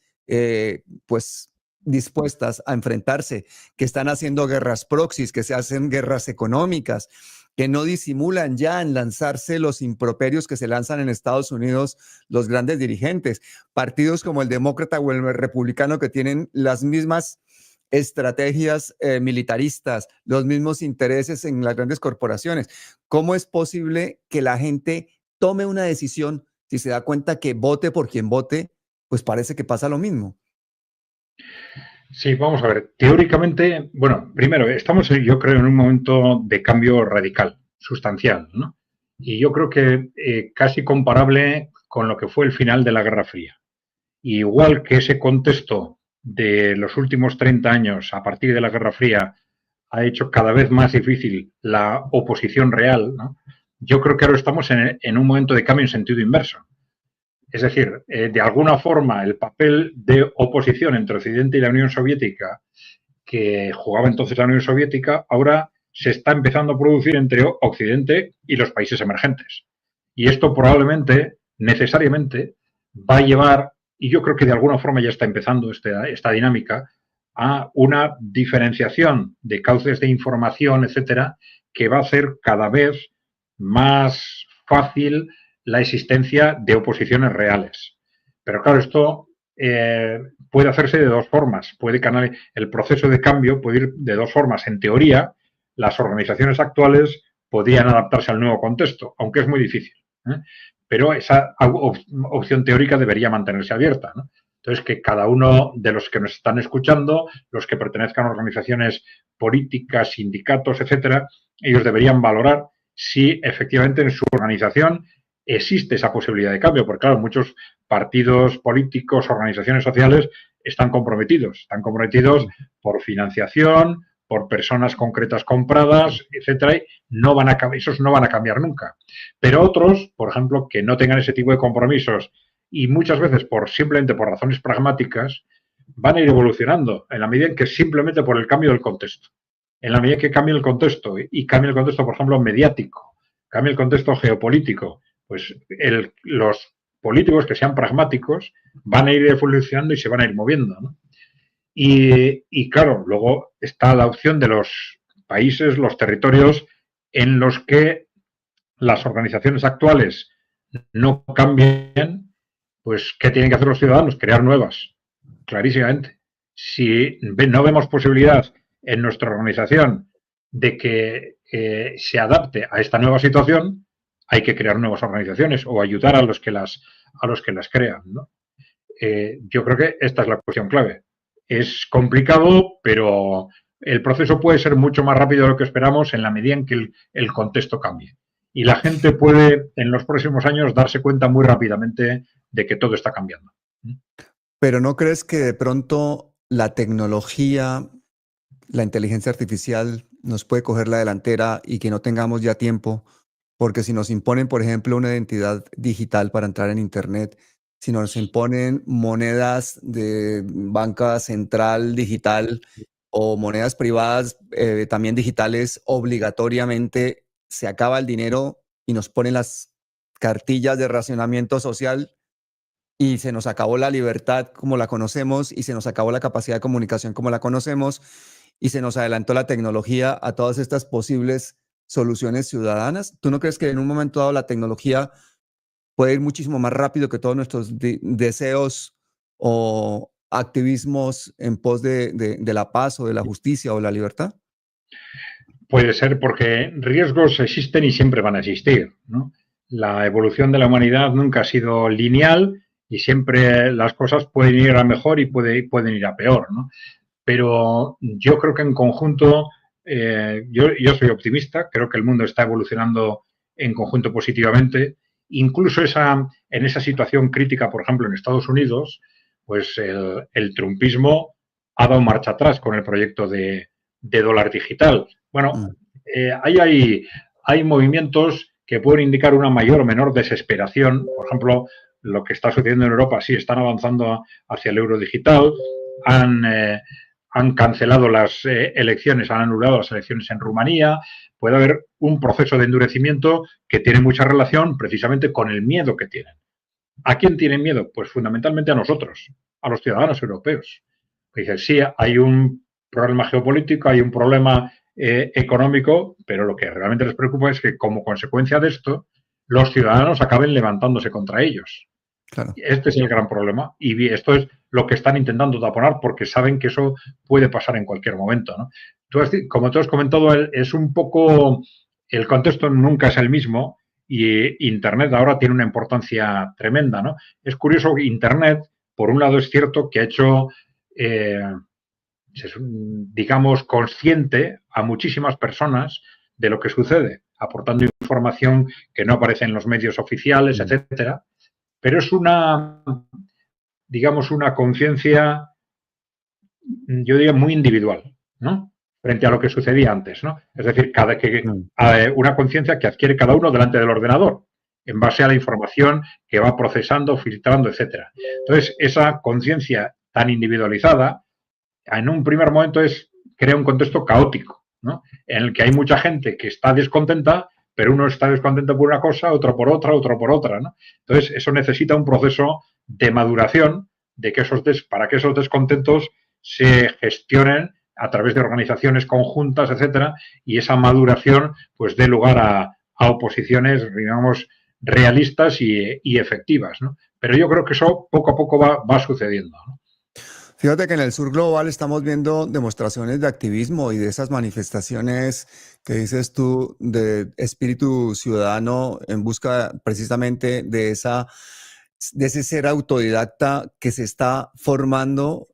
pues dispuestas a enfrentarse, que están haciendo guerras proxies, que se hacen guerras económicas, que no disimulan ya en lanzarse los improperios que se lanzan en Estados Unidos los grandes dirigentes, partidos como el demócrata o el republicano que tienen las mismas estrategias militaristas, los mismos intereses en las grandes corporaciones. ¿Cómo es posible que la gente tome una decisión si se da cuenta que vote por quien vote? Pues parece que pasa lo mismo. Sí, vamos a ver. Teóricamente, bueno, primero, estamos, yo creo, en un momento de cambio radical, sustancial, ¿no? Y yo creo que casi comparable con lo que fue el final de la Guerra Fría. Y igual que ese contexto de los últimos 30 años, a partir de la Guerra Fría, ha hecho cada vez más difícil la oposición real, ¿no? Yo creo que ahora estamos en un momento de cambio en sentido inverso. Es decir, de alguna forma el papel de oposición entre Occidente y la Unión Soviética, que jugaba entonces la Unión Soviética, ahora se está empezando a producir entre Occidente y los países emergentes. Y esto probablemente, necesariamente, va a llevar, y yo creo que de alguna forma ya está empezando esta dinámica, a una diferenciación de cauces de información, etcétera, que va a hacer cada vez más fácil la existencia de oposiciones reales. Pero claro, esto puede hacerse de dos formas. El proceso de cambio puede ir de dos formas. En teoría, las organizaciones actuales podrían adaptarse al nuevo contexto, aunque es muy difícil, ¿eh? Pero esa opción teórica debería mantenerse abierta, ¿no? Entonces, que cada uno de los que nos están escuchando, los que pertenezcan a organizaciones políticas, sindicatos, etcétera, ellos deberían valorar si efectivamente en su organización existe esa posibilidad de cambio, porque claro, muchos partidos políticos, organizaciones sociales están comprometidos por financiación, por personas concretas compradas, etcétera, y esos no van a cambiar nunca. Pero otros, por ejemplo, que no tengan ese tipo de compromisos y muchas veces simplemente por razones pragmáticas, van a ir evolucionando en la medida en que simplemente por el cambio del contexto. En la medida que cambie el contexto y cambie el contexto, por ejemplo, mediático, cambie el contexto geopolítico, pues los políticos que sean pragmáticos van a ir evolucionando y se van a ir moviendo, ¿no? Y claro, luego está la opción de los países, los territorios en los que las organizaciones actuales no cambien, pues ¿qué tienen que hacer los ciudadanos? Crear nuevas, clarísimamente. Si no vemos posibilidad en nuestra organización de que se adapte a esta nueva situación, hay que crear nuevas organizaciones o ayudar a los que las crean, ¿no? Yo creo que esta es la cuestión clave. Es complicado, pero el proceso puede ser mucho más rápido de lo que esperamos en la medida en que el contexto cambie. Y la gente puede, en los próximos años, darse cuenta muy rápidamente de que todo está cambiando. Pero ¿no crees que de pronto la tecnología, la inteligencia artificial nos puede coger la delantera y que no tengamos ya tiempo? Porque si nos imponen, por ejemplo, una identidad digital para entrar en Internet, si nos imponen monedas de banca central digital o monedas privadas también digitales, obligatoriamente se acaba el dinero y nos ponen las cartillas de racionamiento social y se nos acabó la libertad como la conocemos y se nos acabó la capacidad de comunicación como la conocemos y se nos adelantó la tecnología a todas estas posibles soluciones ciudadanas. ¿Tú no crees que en un momento dado la tecnología puede ir muchísimo más rápido que todos nuestros deseos o activismos en pos de la paz o de la justicia o la libertad? Puede ser porque riesgos existen y siempre van a existir, ¿no? La evolución de la humanidad nunca ha sido lineal y siempre las cosas pueden ir a mejor y pueden ir a peor, ¿no? pero yo creo que en conjunto, yo soy optimista, creo que el mundo está evolucionando en conjunto positivamente. Incluso en esa situación crítica, por ejemplo, en Estados Unidos, pues el trumpismo ha dado marcha atrás con el proyecto de dólar digital. Bueno, hay movimientos que pueden indicar una mayor o menor desesperación. Por ejemplo, lo que está sucediendo en Europa, sí, están avanzando hacia el euro digital, han cancelado las elecciones, han anulado las elecciones en Rumanía. Puede haber un proceso de endurecimiento que tiene mucha relación precisamente con el miedo que tienen. ¿A quién tienen miedo? Pues fundamentalmente a nosotros, a los ciudadanos europeos. Dicen, sí, hay un problema geopolítico, hay un problema económico, pero lo que realmente les preocupa es que como consecuencia de esto, los ciudadanos acaben levantándose contra ellos. Claro. Este es el gran problema y esto es lo que están intentando taponar porque saben que eso puede pasar en cualquier momento, ¿no? Como tú has comentado, es un poco, el contexto nunca es el mismo y Internet ahora tiene una importancia tremenda, ¿no? Es curioso que Internet, por un lado es cierto que ha hecho, digamos, consciente a muchísimas personas de lo que sucede, aportando información que no aparece en los medios oficiales, etcétera. Pero es digamos, una conciencia, yo diría, muy individual, ¿no? Frente a lo que sucedía antes, ¿no? Es decir, una conciencia que adquiere cada uno delante del ordenador, en base a la información que va procesando, filtrando, etcétera. Entonces, esa conciencia tan individualizada, en un primer momento crea un contexto caótico, ¿no? En el que hay mucha gente que está descontenta, pero uno está descontento por una cosa, otro por otra, ¿no? Entonces, eso necesita un proceso de maduración de que para que esos descontentos se gestionen a través de organizaciones conjuntas, etcétera, y esa maduración pues dé lugar a oposiciones, digamos, realistas y efectivas, ¿no? Pero yo creo que eso poco a poco va sucediendo, ¿no? Fíjate que en el sur global estamos viendo demostraciones de activismo y de esas manifestaciones que dices tú de espíritu ciudadano en busca precisamente de ese ser autodidacta que se está formando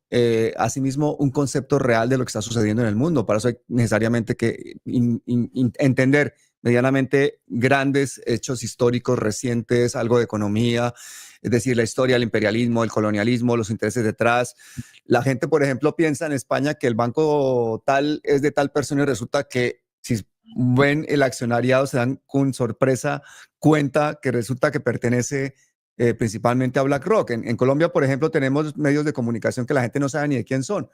asimismo un concepto real de lo que está sucediendo en el mundo. Para eso hay necesariamente que entender medianamente grandes hechos históricos recientes, algo de economía, es decir, la historia del imperialismo, el colonialismo, los intereses detrás. La gente, por ejemplo, piensa en España que el banco tal es de tal persona y resulta que si ven el accionariado se dan con sorpresa cuenta que resulta que pertenece principalmente a BlackRock. En Colombia, por ejemplo, tenemos medios de comunicación que la gente no sabe ni de quién son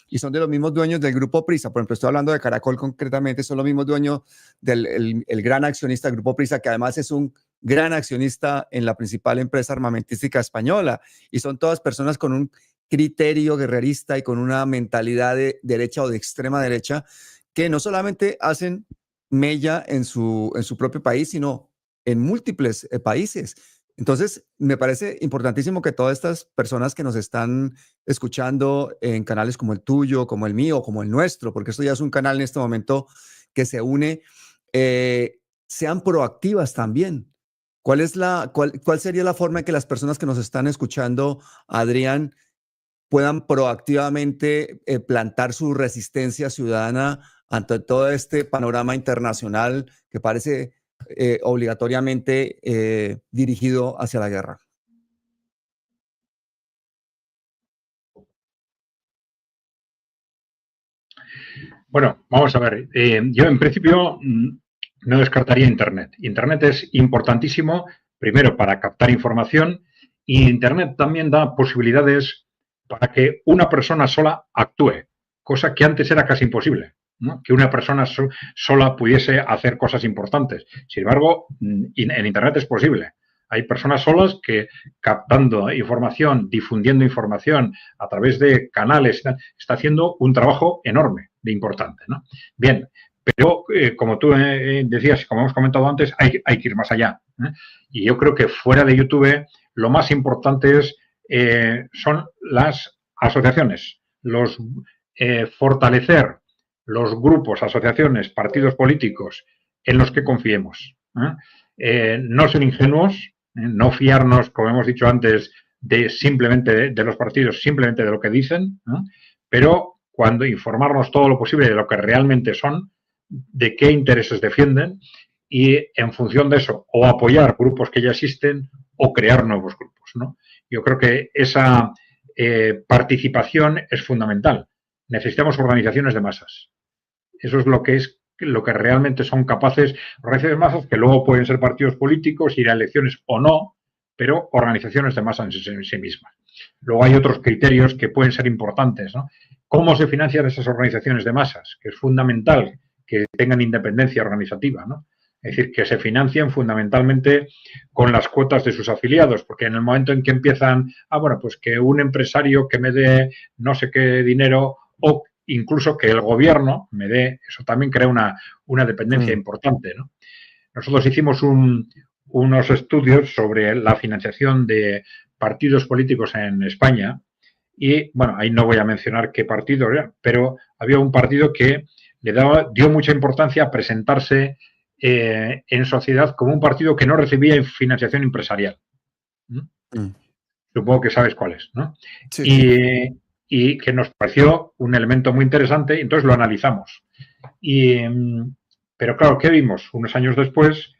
y son de los mismos dueños del Grupo Prisa. Por ejemplo, estoy hablando de Caracol concretamente, son los mismos dueños del el gran accionista del Grupo Prisa, que además es un gran accionista en la principal empresa armamentística española, y son todas personas con un criterio guerrerista y con una mentalidad de derecha o de extrema derecha que no solamente hacen mella en su propio país, sino en múltiples países. Entonces, me parece importantísimo que todas estas personas que nos están escuchando en canales como el tuyo, como el mío, como el nuestro, porque esto ya es un canal en este momento que se une, sean proactivas también. ¿Cuál sería la forma en que las personas que nos están escuchando, Adrián, puedan proactivamente plantar su resistencia ciudadana ante todo este panorama internacional que parece obligatoriamente dirigido hacia la guerra? Bueno, vamos a ver. Yo en principio no descartaría Internet. Internet es importantísimo, primero, para captar información, y Internet también da posibilidades para que una persona sola actúe, cosa que antes era casi imposible, ¿no? Que una persona sola pudiese hacer cosas importantes. Sin embargo, en Internet es posible. Hay personas solas que, captando información, difundiendo información a través de canales, está haciendo un trabajo enorme, de importante, ¿no? Bien, pero como tú decías, como hemos comentado antes, hay que ir más allá, ¿eh? Y yo creo que fuera de YouTube lo más importante son las asociaciones, fortalecer los grupos, asociaciones, partidos políticos en los que confiemos, ¿eh? No ser ingenuos, no fiarnos, como hemos dicho antes, simplemente de los partidos, simplemente de lo que dicen, ¿no? Pero cuando informarnos todo lo posible de lo que realmente son, de qué intereses defienden y en función de eso o apoyar grupos que ya existen o crear nuevos grupos, ¿no? Yo creo que esa participación es fundamental. Necesitamos organizaciones de masas. Eso es lo que realmente son capaces, organizaciones de masas que luego pueden ser partidos políticos, ir a elecciones o no, pero organizaciones de masa en sí mismas. Luego hay otros criterios que pueden ser importantes, ¿no? ¿Cómo se financian esas organizaciones de masas? Que es fundamental que tengan independencia organizativa, ¿no? Es decir, que se financien fundamentalmente con las cuotas de sus afiliados, porque en el momento en que empiezan, bueno, pues que un empresario que me dé no sé qué dinero o incluso que el gobierno me dé, eso también crea una dependencia importante, ¿no? Nosotros hicimos unos estudios sobre la financiación de partidos políticos en España y, bueno, ahí no voy a mencionar qué partido era, pero había un partido que dio mucha importancia a presentarse en sociedad como un partido que no recibía financiación empresarial. Supongo que sabes cuál es, ¿no? Sí, sí. Y que nos pareció un elemento muy interesante, y entonces lo analizamos. Pero claro, ¿qué vimos? Unos años después,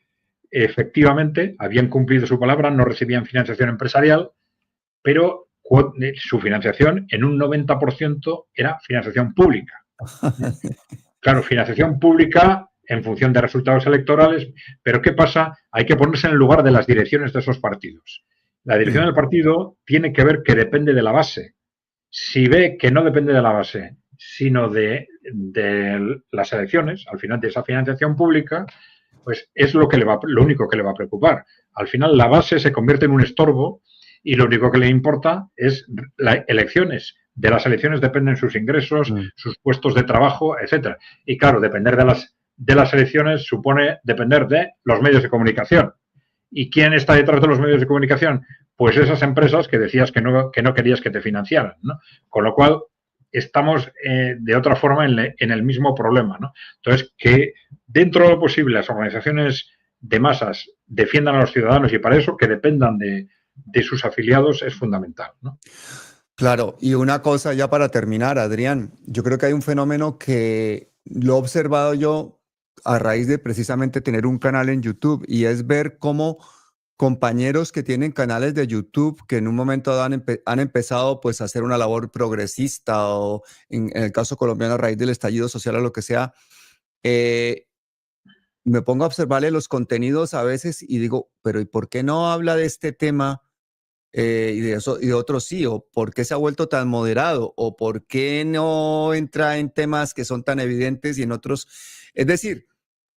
efectivamente, habían cumplido su palabra, no recibían financiación empresarial, pero su financiación en un 90% era financiación pública. Claro, financiación pública en función de resultados electorales, pero ¿qué pasa? Hay que ponerse en el lugar de las direcciones de esos partidos. La dirección del partido tiene que ver que depende de la base. Si ve que no depende de la base, sino de las elecciones, al final de esa financiación pública, pues es lo único que le va a preocupar. Al final la base se convierte en un estorbo y lo único que le importa es las elecciones. De las elecciones dependen sus ingresos, sus puestos de trabajo, etcétera. Y claro, depender de las elecciones supone depender de los medios de comunicación. ¿Y quién está detrás de los medios de comunicación? Pues esas empresas que decías que no querías que te financiaran, ¿no? Con lo cual, estamos de otra forma en el mismo problema, ¿no? Entonces, que dentro de lo posible las organizaciones de masas defiendan a los ciudadanos y para eso que dependan de sus afiliados es fundamental, ¿no? Claro, y una cosa ya para terminar, Adrián, yo creo que hay un fenómeno que lo he observado yo a raíz de precisamente tener un canal en YouTube y es ver cómo compañeros que tienen canales de YouTube que en un momento han empezado pues a hacer una labor progresista o en el caso colombiano a raíz del estallido social o lo que sea, me pongo a observarle los contenidos a veces y digo, pero ¿y por qué no habla de este tema? Y de eso y de otros sí, o por qué se ha vuelto tan moderado, o por qué no entra en temas que son tan evidentes y en otros. Es decir,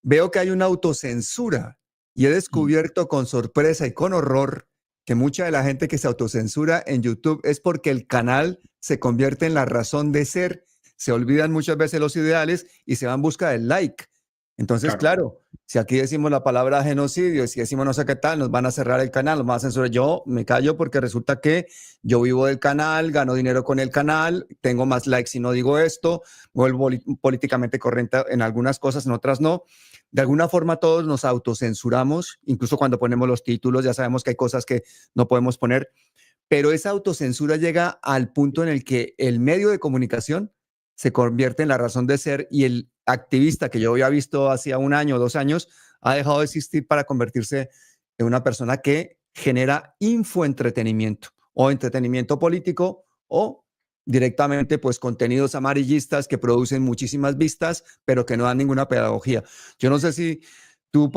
veo que hay una autocensura y he descubierto con sorpresa y con horror que mucha de la gente que se autocensura en YouTube es porque el canal se convierte en la razón de ser, se olvidan muchas veces los ideales y se van en busca del like. Entonces, claro, si aquí decimos la palabra genocidio, si decimos no sé qué tal, nos van a cerrar el canal, nos van a censurar. Yo me callo porque resulta que yo vivo del canal, gano dinero con el canal, tengo más likes si no digo esto, vuelvo políticamente correcta en algunas cosas, en otras no. De alguna forma todos nos autocensuramos, incluso cuando ponemos los títulos, ya sabemos que hay cosas que no podemos poner, pero esa autocensura llega al punto en el que el medio de comunicación se convierte en la razón de ser y el activista que yo había visto hacía 1 año o 2 años ha dejado de existir para convertirse en una persona que genera infoentretenimiento o entretenimiento político o directamente pues contenidos amarillistas que producen muchísimas vistas pero que no dan ninguna pedagogía. Yo no sé si tú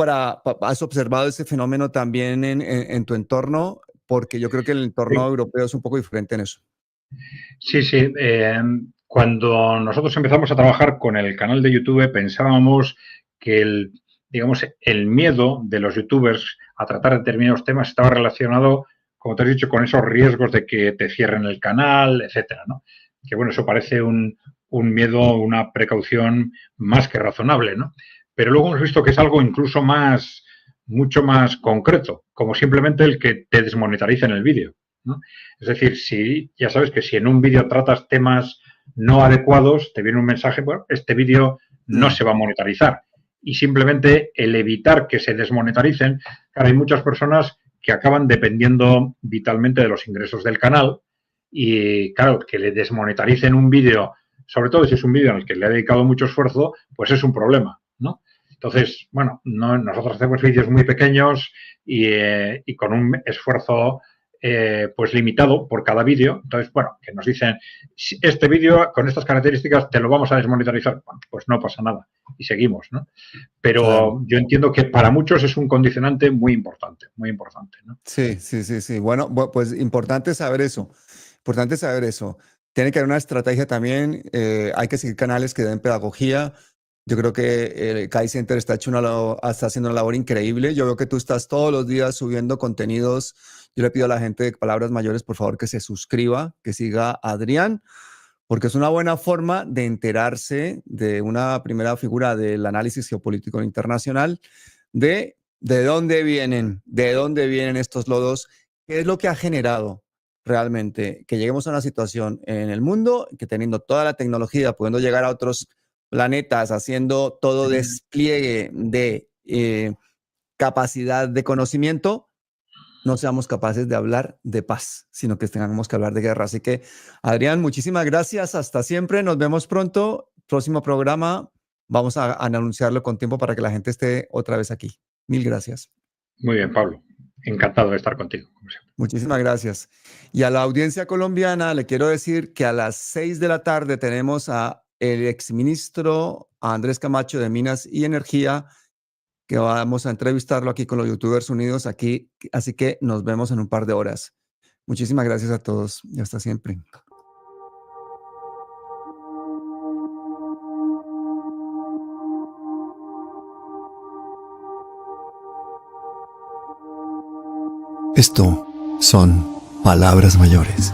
has observado ese fenómeno también en tu entorno, porque yo creo que el entorno europeo es un poco diferente en eso. Sí, sí. Cuando nosotros empezamos a trabajar con el canal de YouTube, pensábamos que el miedo de los youtubers a tratar determinados temas estaba relacionado, como te has dicho, con esos riesgos de que te cierren el canal, etcétera, ¿no? Que bueno, eso parece un miedo, una precaución más que razonable, ¿no? Pero luego hemos visto que es algo incluso mucho más concreto, como simplemente el que te desmonetaricen el vídeo, ¿no? Es decir, ya sabes que si en un vídeo tratas temas no adecuados, te viene un mensaje, bueno, este vídeo no se va a monetarizar. Y simplemente el evitar que se desmonetaricen, claro, hay muchas personas que acaban dependiendo vitalmente de los ingresos del canal y, claro, que le desmonetaricen un vídeo sobre todo si es un vídeo en el que le ha dedicado mucho esfuerzo, pues es un problema, ¿no? Entonces, bueno, nosotros hacemos vídeos muy pequeños y con un esfuerzo pues limitado por cada vídeo. Entonces, bueno, que nos dicen, si este vídeo con estas características te lo vamos a desmonitorizar. Bueno, pues no pasa nada y seguimos, ¿no? Pero Claro. yo entiendo que para muchos es un condicionante muy importante, ¿no? Sí, sí, sí, sí. Bueno, pues importante saber eso. Importante saber eso. Tiene que haber una estrategia también. Hay que seguir canales que den pedagogía. Yo creo que el Kai Center está haciendo una labor increíble. Yo veo que tú estás todos los días subiendo contenidos. Yo le pido a la gente de Palabras Mayores, por favor, que se suscriba, que siga a Adrián, porque es una buena forma de enterarse de una primera figura del análisis geopolítico internacional, de dónde vienen estos lodos, qué es lo que ha generado realmente que lleguemos a una situación en el mundo que teniendo toda la tecnología, pudiendo llegar a otros planetas, haciendo todo despliegue de capacidad de conocimiento, no seamos capaces de hablar de paz, sino que tengamos que hablar de guerra. Así que, Adrián, muchísimas gracias. Hasta siempre. Nos vemos pronto. Próximo programa. Vamos a anunciarlo con tiempo para que la gente esté otra vez aquí. Mil gracias. Muy bien, Pablo. Encantado de estar contigo, como siempre. Muchísimas gracias. Y a la audiencia colombiana le quiero decir que a las 6 de la tarde tenemos a el exministro Andrés Camacho de Minas y Energía, que vamos a entrevistarlo aquí con los YouTubers Unidos aquí, así que nos vemos en un par de horas. Muchísimas gracias a todos y hasta siempre. Esto son palabras mayores.